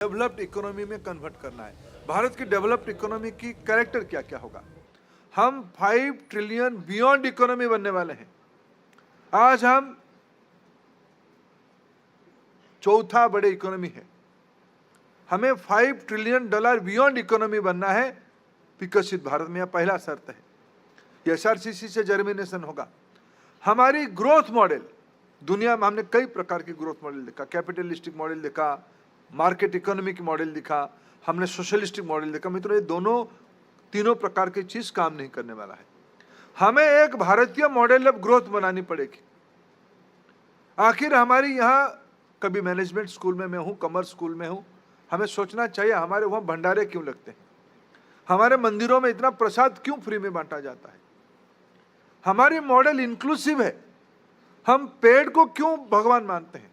Developed economy में convert करना है। भारत की डेवलप्ड इकोनॉमी की कैरेक्टर क्या क्या होगा? हम 5 ट्रिलियन बियॉन्ड इकोनॉमी बनने वाले हैं। आज हम चौथा बड़े इकोनॉमी है। हमें $5 ट्रिलियन बियॉन्ड इकोनॉमी बनना है विकसित भारत में। यह पहला शर्त है। यह SRCC से जर्मिनेशन होगा। हमारी ग्रोथ मॉडल, दुनिया में हमने कई प्रकार के ग्रोथ मॉडल देखा। कैपिटलिस्टिक मॉडल देखा, मार्केट इकोनॉमिक मॉडल दिखा, हमने सोशलिस्टिक मॉडल देखा। मित्रों, ये तीनों प्रकार की चीज काम नहीं करने वाला है। हमें एक भारतीय मॉडल ऑफ ग्रोथ बनानी पड़ेगी। आखिर हमारी यहाँ, कभी मैनेजमेंट स्कूल में मैं हूँ, कॉमर्स स्कूल में हूँ, हमें सोचना चाहिए हमारे वहाँ भंडारे क्यों लगते हैं, हमारे मंदिरों में इतना प्रसाद क्यों फ्री में बांटा जाता है। हमारी मॉडल इंक्लूसिव है। हम पेड़ को क्यों भगवान मानते हैं,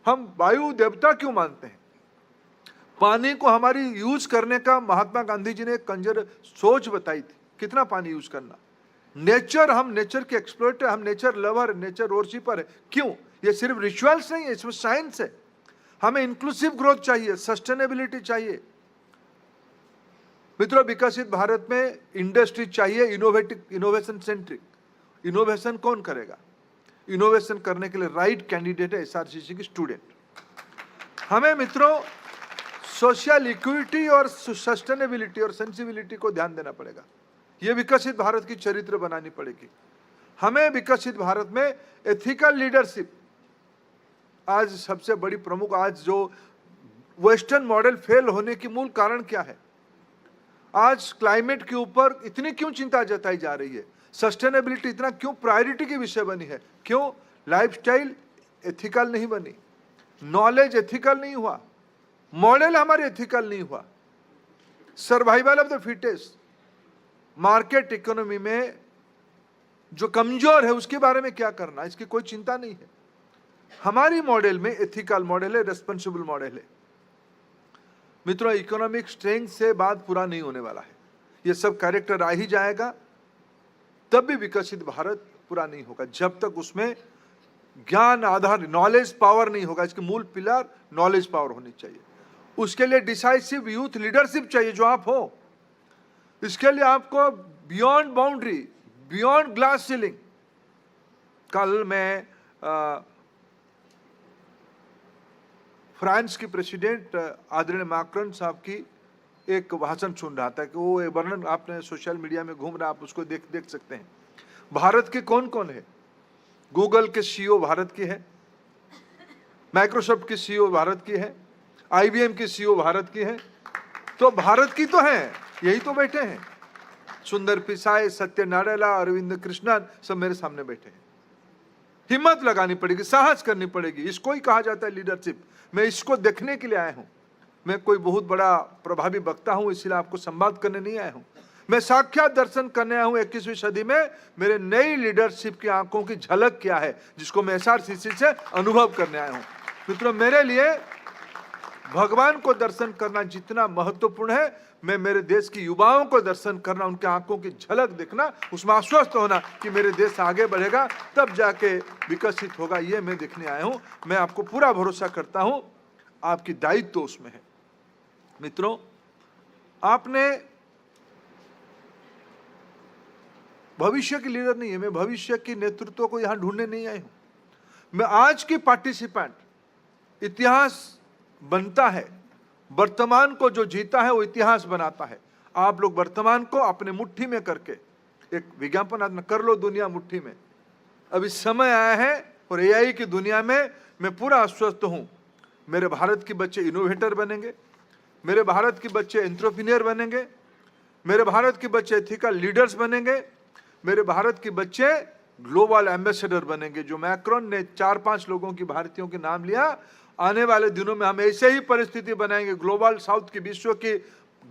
हम वायु देवता क्यों मानते हैं। पानी को हमारी यूज करने का महात्मा गांधी जी ने एक कंजर सोच बताई थी, कितना पानी यूज करना। नेचर, हम नेचर के एक्सप्लोइटर, हम नेचर लवर, नेचर वर्शिपर है। क्यों? ये सिर्फ रिचुअल्स नहीं है, इसमें साइंस है। हमें इंक्लूसिव ग्रोथ चाहिए, सस्टेनेबिलिटी चाहिए। मित्रों, विकसित भारत में इंडस्ट्री चाहिए, इनोवेशन सेंट्रिक। इनोवेशन कौन करेगा? इनोवेशन करने के लिए राइट कैंडिडेट है SRCC की स्टूडेंट। हमें मित्रों सोशल इक्विटी और सस्टेनेबिलिटी और सेंसिबिलिटी को ध्यान देना पड़ेगा। यह विकसित भारत की चरित्र बनानी पड़ेगी। हमें विकसित भारत में एथिकल लीडरशिप, आज सबसे बड़ी प्रमुख, आज जो वेस्टर्न मॉडल फेल होने की मूल कारण क्या है? आज क्लाइमेट के ऊपर इतनी क्यों चिंता जताई जा रही है? सस्टेनेबिलिटी इतना क्यों प्रायोरिटी की विषय बनी है? क्यों? लाइफस्टाइल एथिकल नहीं बनी, नॉलेज एथिकल नहीं हुआ, मॉडल हमारे एथिकल नहीं हुआ। Survival of the fittest, market economy में जो कमजोर है उसके बारे में क्या करना, इसकी कोई चिंता नहीं है। हमारी मॉडल में एथिकल मॉडल है, रेस्पॉन्सिबल मॉडल है। मित्रों, इकोनॉमिक स्ट्रेंथ से बात पूरा नहीं होने वाला है। ये सब कैरेक्टर आ ही जाएगा, तब भी विकसित भारत पूरा नहीं होगा जब तक उसमें ज्ञान आधार, नॉलेज पावर नहीं होगा। इसके मूल पिलर नॉलेज पावर होनी चाहिए। उसके लिए डिसाइसिव यूथ लीडरशिप चाहिए, जो आप हो। इसके लिए आपको beyond boundary, beyond glass ceiling. कल मैं फ्रांस की प्रेसिडेंट आदरणीय मैक्रोन साहब की एक भाषण सुन रहा था कि वो वर्णन आपने सोशल मीडिया में घूम रहा, आप उसको देख सकते हैं। भारत के कौन कौन है? गूगल के CEO भारत की है, माइक्रोसॉफ्ट की CEO भारत की है, IBM की CEO भारत की है। तो भारत की तो है, यही तो बैठे हैं। सुंदर पिचाई, सत्य नाडेला, अरविंद कृष्णन सब मेरे सामने बैठे हैं। हिम्मत लगानी पड़ेगी, साहस करनी पड़ेगी। इसको ही कहा जाता है लीडरशिप। मैं इसको देखने के लिए आया हूं। मैं कोई बहुत बड़ा प्रभावी वक्ता हूं, इसलिए आपको संवाद करने नहीं आया हूं। मैं साक्षात दर्शन करने आया हूं 21वीं सदी में मेरे नई लीडरशिप की आंखों की झलक क्या है, जिसको मैं SRCC से अनुभव करने आया हूं। मित्रों, मेरे लिए भगवान को दर्शन करना जितना महत्वपूर्ण है, मैं मेरे देश की युवाओं को दर्शन करना, उनके आंखों की झलक देखना, उसमें आश्वस्त होना कि मेरे देश आगे बढ़ेगा, तब जाके विकसित होगा। ये मैं देखने आया हूं। मैं आपको पूरा भरोसा करता हूं, आपकी दायित्व तो उसमें है। मित्रों, आपने भविष्य की लीडर नहीं है, मैं भविष्य की नेतृत्व को यहां ढूंढने नहीं आया हूं। मैं आज की पार्टिसिपेंट। इतिहास बनता है, वर्तमान को जो जीता है वो इतिहास बनाता है। आप लोग वर्तमान को अपने मुट्ठी में करके एक विज्ञापन आदमी कर लो, दुनिया मुट्ठी में। अभी समय आया है और AI की दुनिया में मैं पूरा आश्वस्त हूं। मेरे भारत के बच्चे इनोवेटर बनेंगे, मेरे भारत के बच्चे एंटरप्रेन्योर बनेंगे, मेरे भारत के बच्चे एथिकल लीडर्स बनेंगे, मेरे भारत के बच्चे ग्लोबल एम्बेसडर बनेंगे। जो मैक्रोन ने 4-5 लोगों की, भारतीयों के नाम लिया, आने वाले दिनों में हम ऐसे ही परिस्थिति बनाएंगे। ग्लोबल साउथ की, विश्व की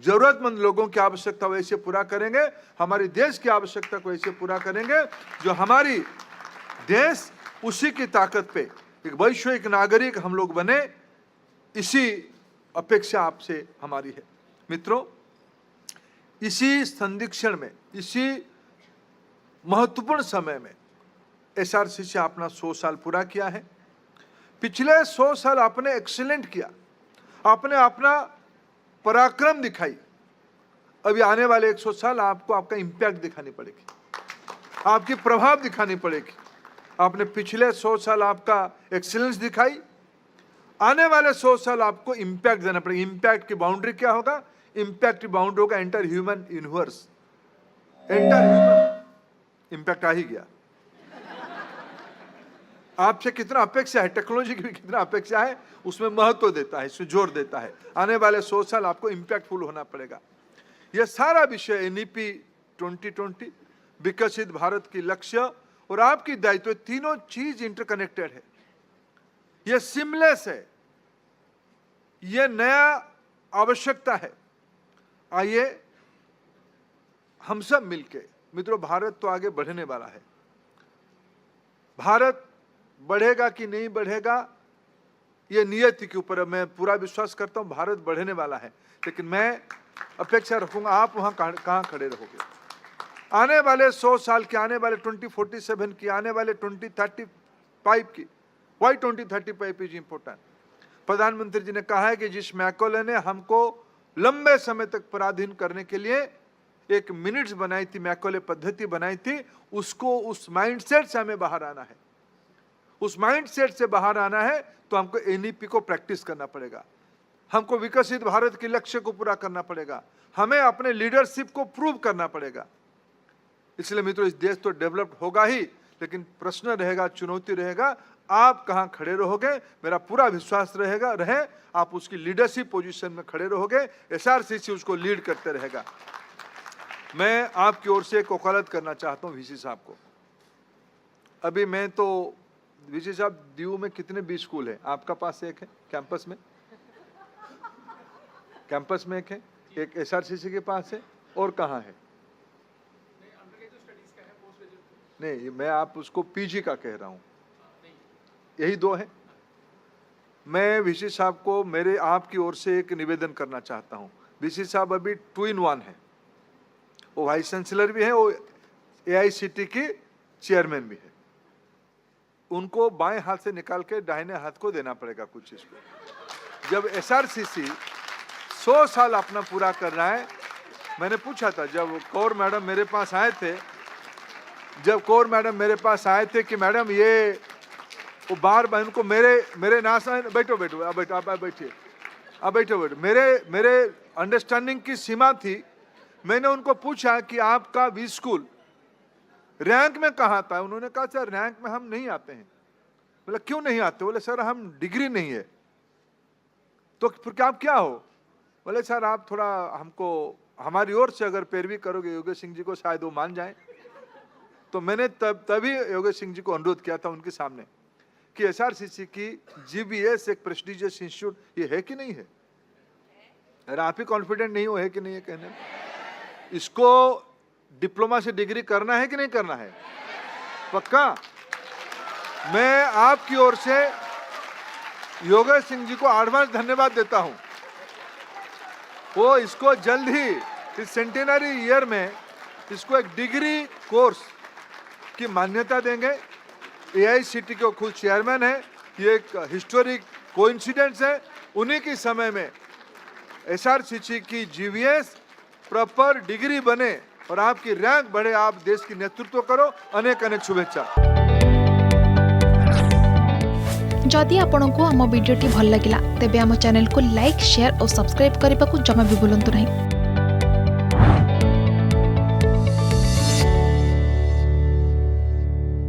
जरूरतमंद लोगों की आवश्यकता वैसे पूरा करेंगे, हमारे देश की आवश्यकता को ऐसे पूरा करेंगे जो हमारी देश उसी की ताकत पे एक वैश्विक नागरिक हम लोग बने। इसी अपेक्षा आपसे हमारी है। मित्रों, इसी संदिक्षण में, इसी महत्वपूर्ण समय में SRCC अपना 100 साल पूरा किया है। पिछले 100 साल आपने एक्सीलेंट किया। आपने अपना पराक्रम दिखाई। अभी आने वाले 100 साल आपको आपका इंपैक्ट दिखानी पड़ेगी, आपकी प्रभाव दिखानी पड़ेगी। आपने पिछले 100 साल आपका एक्सीलेंस दिखाई, आने वाले 100 साल आपको इंपैक्ट देना पड़ेगा। इंपैक्ट की बाउंड्री क्या होगा? इंपैक्ट की बाउंड्री होगा enter human universe. Enter human impact आ ही गया। आपसे कितना अपेक्षा है, टेक्नोलॉजी की भी कितना अपेक्षा है, उसमें महत्व देता है, इसमें जोर देता है। आने वाले 100 साल आपको इंपैक्टफुल होना पड़ेगा। यह सारा विषय एनईपी 2020, विकसित भारत की लक्ष्य और आपकी दायित्व, तीनों चीज इंटरकनेक्टेड है। यह सिमलेस है, यह नया आवश्यकता है। आइए हम सब मिलके, मित्रों, भारत तो आगे बढ़ने वाला है। भारत बढ़ेगा कि नहीं बढ़ेगा, यह नियति के ऊपर मैं पूरा विश्वास करता हूं। भारत बढ़ने वाला है, लेकिन मैं अपेक्षा रखूंगा आप वहां कहां खड़े रहोगे। आने वाले 100 साल के, आने वाले 2047 की, आने वाले 2035 की। Why 2035 is important? प्रधानमंत्री जी ने कहा है कि जिस मैकोले ने हमको लंबे समय तक पराधीन करने के लिए एक मिनट्स बनाई थी, मैकोले पद्धति बनाई थी, उसको, उस माइंडसेट से हमें बाहर आना है। उस माइंडसेट से बाहर आना है तो हमको एनईपी को प्रैक्टिस करना पड़ेगा, हमको विकसित भारत के लक्ष्य को पूरा करना पड़ेगा, हमें अपने लीडरशिप को प्रूव करना पड़ेगा। इसलिए मित्रों, इस देश तो डेवलप्ड होगा ही, लेकिन प्रश्न रहेगा, चुनौती रहेगा, आप कहां खड़े रहोगे। मेरा पूरा विश्वास रहे आप उसकी लीडरशिप पोजीशन में खड़े रहोगे, एसआरसीसी उसको लीड करते रहेगा। मैं आपकी ओर से एक वकालत करना चाहता हूं वीसी साहब को। अभी मैं तो, वीसी साहब, दीव में कितने बी स्कूल है? आपका पास एक है कैंपस में, कैंपस में एक है, एक एसआरसीसी के पास है, और कहाँ है? नहीं, मैं आप उसको पीजी का कह रहा हूँ, यही 2 है। मैं वीसी साहब को मेरे आपकी ओर से एक निवेदन करना चाहता हूँ। वीसी साहब अभी 2 in 1 है, वो वाइस चांसलर भी है, वो एआईसीटी की चेयरमैन भी है। उनको बाएं हाथ से निकाल के दाहिने हाथ को देना पड़ेगा कुछ इसको। जब एसआरसीसी 100 साल अपना पूरा कर रहा है, मैंने पूछा था जब कौर मैडम मेरे पास आए थे, कि मैडम ये वो बार बार उनको मेरे नाश, बैठो आप बैठो, मेरे अंडरस्टैंडिंग की सीमा थी। मैंने उनको पूछा कि आपका वी स्कूल रैंक में कहाँ था? उन्होंने कहा सर रैंक में हम नहीं आते हैं। बोला क्यों नहीं आते? बोले सर हम डिग्री नहीं है। तो फिर क्या आप क्या हो? बोले सर आप थोड़ा हमको, हमारी ओर से अगर पैरवी करोगे योगेश सिंह जी को, शायद वो मान जाए। तो मैंने तभी योगेश सिंह जी को अनुरोध किया था उनके सामने कि एसआरसीसी की जीबीएस एक प्रेस्टिजियस इंस्टीट्यूट ये है कि नहीं है? अरे आप ही कॉन्फिडेंट नहीं हो, है कि नहीं है कहने? इसको डिप्लोमा से डिग्री करना है कि नहीं करना है? पक्का? मैं आपकी ओर से योगेश सिंह जी को एडवांस धन्यवाद देता हूं। वो इसको जल्द ही इस सेंटेनरी ईयर में इसको एक डिग्री कोर्स की मान्यता देंगे। एआईसीटी के खुद चेयरमैन है, ये एक हिस्टोरिक कोइंसिडेंस है। उन्हीं के समय में एसआरसीसी की जीवीएस प्रॉपर डिग्री बने और आपकी रैंक बढ़े, आप देश की नेतृत्व करो। अनेक अनेक शुभेच्छा। जदि आपंक आम भिडी भल लगा तेब आम चैनल को लाइक, शेयर और सब्सक्राइब करने को जमा भी भूलु नहीं।